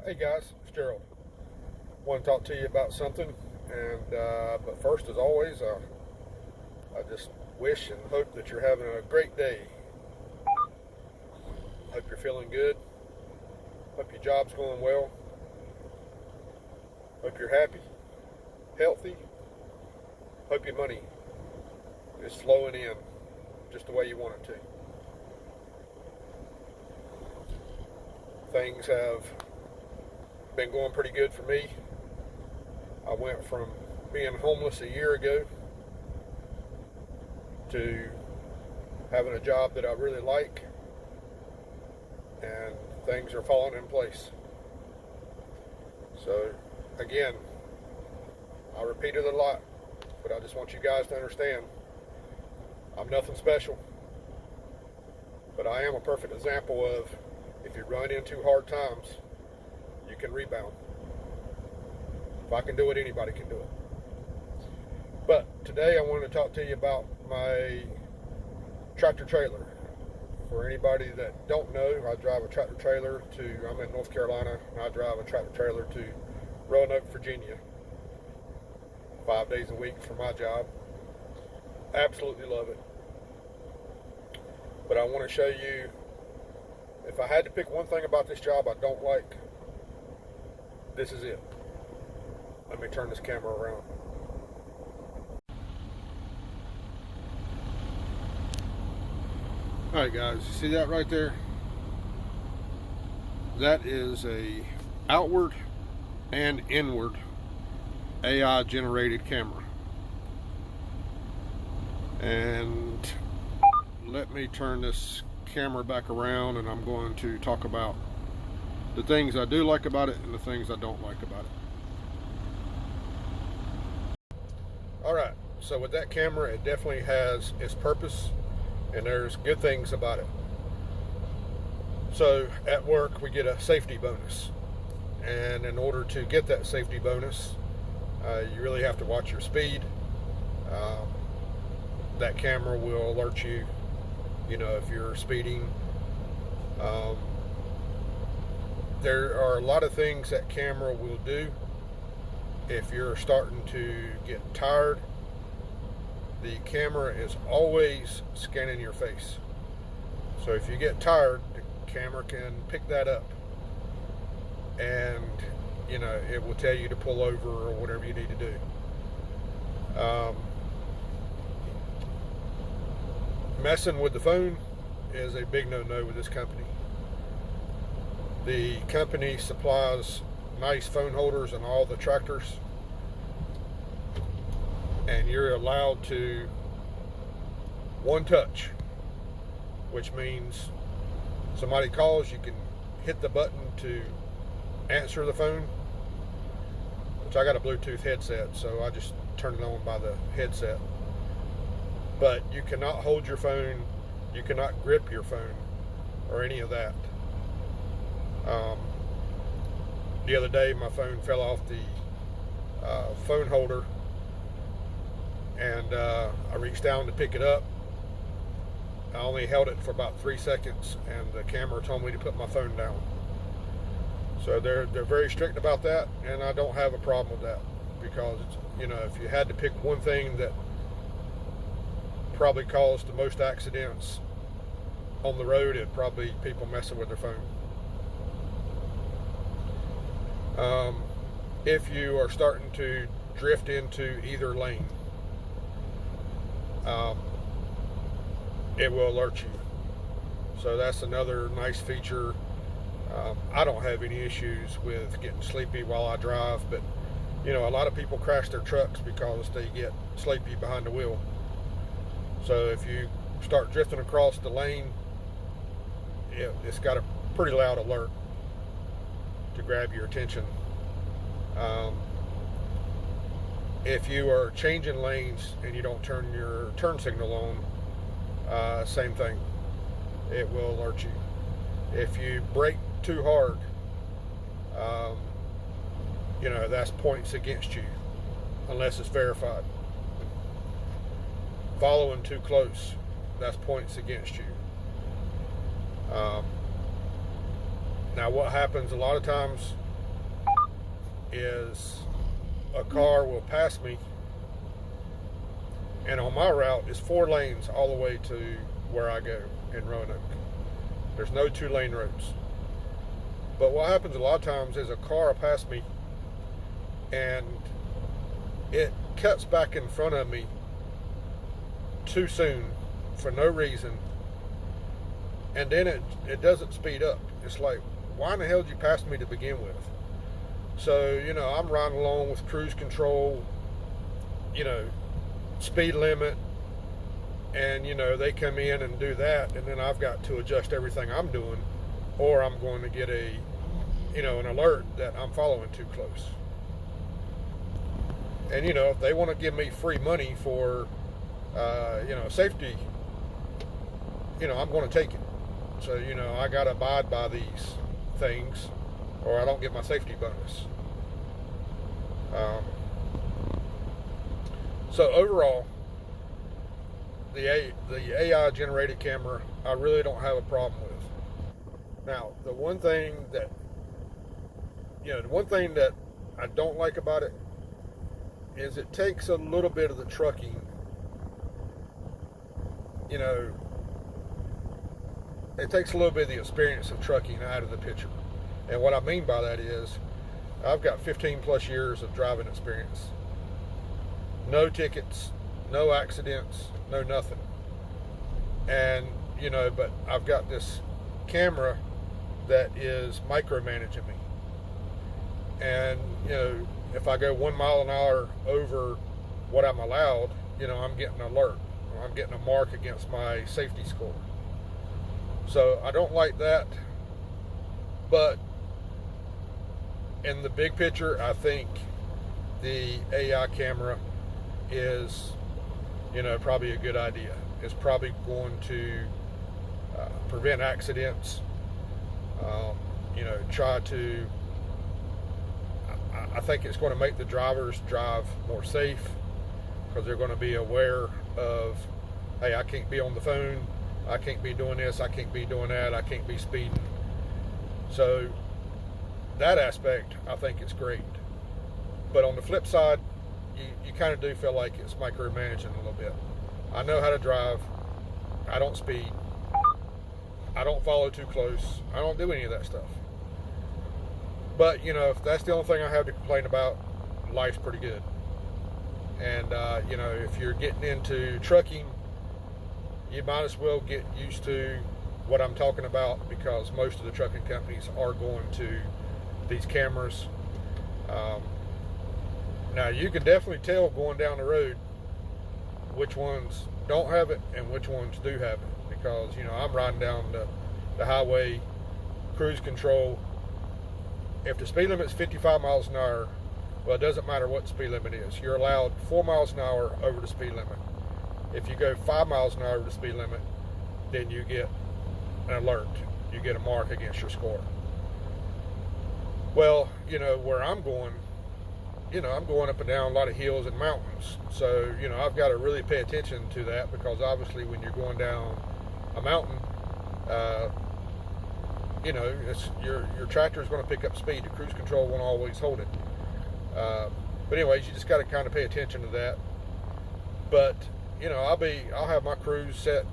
Hey guys, it's Gerald. Want to talk to you about something, and but first, as always, I just wish and hope that you're having a great day. Hope you're feeling good. Hope your job's going well. Hope you're happy, healthy. Hope your money is flowing in just the way you want it to. Things have been going pretty good for me. I went from being homeless a year ago to having a job that I really like, and things are falling in place. So, again, I repeat it a lot, but I just want you guys to understand I'm nothing special, but I am a perfect example of if you run into hard times, you can rebound. If I can do it, anybody can do it. But today I want to talk to you about my tractor trailer. For anybody that don't know, I drive a tractor trailer I'm in North Carolina, and I drive a tractor trailer to Roanoke, Virginia, 5 days a week for my job. Absolutely love it. But I want to show you, if I had to pick one thing about this job I don't like, this is it. Let me turn this camera around. Alright guys, you see that right there? That is a outward and inward AI generated camera. And let me turn this camera back around, and I'm going to talk about the things I do like about it and the things I don't like about it. Alright, so with that camera, it definitely has its purpose, and there's good things about it. So at work we get a safety bonus, and in order to get that safety bonus, you really have to watch your speed. That camera will alert you, if you're speeding. There are a lot of things that camera will do. If you're starting to get tired, the camera is always scanning your face. So if you get tired, the camera can pick that up, and it will tell you to pull over or whatever you need to do. Messing with the phone is a big no-no with this company. The company supplies nice phone holders in all the tractors, and you're allowed to one touch, which means somebody calls, you can hit the button to answer the phone, which I got a Bluetooth headset, so I just turn it on by the headset. But you cannot hold your phone, you cannot grip your phone or any of that. The other day my phone fell off the phone holder, and I reached down to pick it up. I only held it for about 3 seconds, and the camera told me to put my phone down. So they're very strict about that, and I don't have a problem with that, because if you had to pick one thing that probably caused the most accidents on the road, it'd probably be people messing with their phone. If you are starting to drift into either lane, it will alert you. So that's another nice feature. I don't have any issues with getting sleepy while I drive, but a lot of people crash their trucks because they get sleepy behind the wheel. So if you start drifting across the lane, it's got a pretty loud alert to grab your attention. If you are changing lanes and you don't turn your turn signal on, same thing, it will alert you. If you brake too hard, that's points against you unless it's verified. Following too close, that's points against you. Now what happens a lot of times, is a car will pass me, and on my route is 4 lanes all the way to where I go in Roanoke. There's no 2-lane roads. But what happens a lot of times is a car will pass me and it cuts back in front of me too soon for no reason, and then it doesn't speed up. It's like, why in the hell did you pass me to begin with? So, you know, I'm riding along with cruise control, you know, speed limit, and, you know, they come in and do that, and then I've got to adjust everything I'm doing, or I'm going to get a, you know, an alert that I'm following too close. And, you know, if they want to give me free money for, you know, safety, you know, I'm going to take it. So, you know, I got to abide by these things, or I don't get my safety bonus. So overall, the AI generated camera, I really don't have a problem with. Now, the one thing that I don't like about it is it takes a little bit of the trucking, you know, it takes a little bit of the experience of trucking out of the picture. And what I mean by that is, I've got 15 plus years of driving experience. No tickets, no accidents, no nothing. And, you know, but I've got this camera that is micromanaging me. And, you know, if I go 1 mile an hour over what I'm allowed, you know, I'm getting an alert. I'm getting a mark against my safety score. So I don't like that. But in the big picture, I think the AI camera is, you know, probably a good idea. It's probably going to prevent accidents, you know, I think it's going to make the drivers drive more safe, because they're going to be aware of, hey, I can't be on the phone, I can't be doing this, I can't be doing that, I can't be speeding. So that aspect, I think it's great. But on the flip side, you kind of do feel like it's micromanaging a little bit. I know how to drive. I don't speed. I don't follow too close. I don't do any of that stuff. But, you know, if that's the only thing I have to complain about, life's pretty good. And, you know, if you're getting into trucking, you might as well get used to what I'm talking about, because most of the trucking companies are going to these cameras. Now, you can definitely tell going down the road which ones don't have it and which ones do have it, because, you know, I'm riding down the highway, cruise control. If the speed limit's 55 miles an hour, well, it doesn't matter what the speed limit is. You're allowed 4 miles an hour over the speed limit. If you go 5 miles an hour over the speed limit, then you get an alert. You get a mark against your score. Well, you know, where I'm going, you know, I'm going up and down a lot of hills and mountains. So, you know, I've got to really pay attention to that, because obviously when you're going down a mountain, you know, your tractor is going to pick up speed. The cruise control won't always hold it. But anyways, you just got to kind of pay attention to that. But, you know, I'll have my cruise set,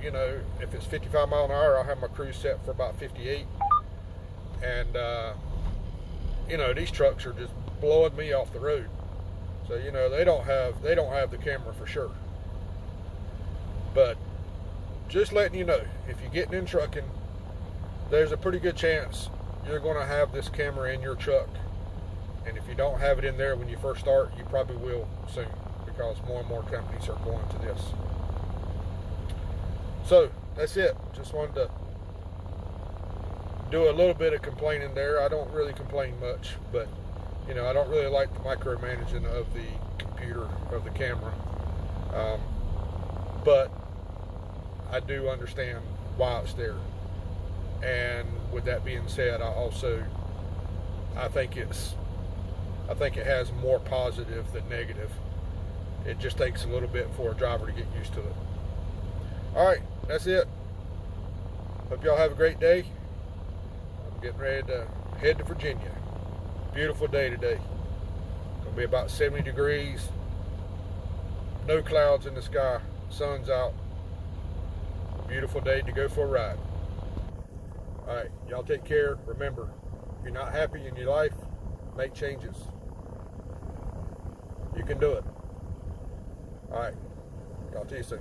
you know, if it's 55 mile an hour, I'll have my cruise set for about 58. And, you know, these trucks are just blowing me off the road. So, you know, they don't have the camera for sure. But just letting you know, if you're getting in trucking, there's a pretty good chance you're going to have this camera in your truck. And if you don't have it in there when you first start, you probably will soon, because more and more companies are going to this. So that's it. Just wanted to do a little bit of complaining there. I don't really complain much, but, you know, I don't really like the micromanaging of the computer, of the camera. But I do understand why it's there. And with that being said, I think it has more positive than negative. It just takes a little bit for a driver to get used to it. All right, that's it. Hope y'all have a great day. I'm getting ready to head to Virginia. Beautiful day today. Gonna be about 70 degrees. No clouds in the sky. Sun's out. Beautiful day to go for a ride. All right, y'all take care. Remember, if you're not happy in your life, make changes. You can do it. All right, talk to you soon.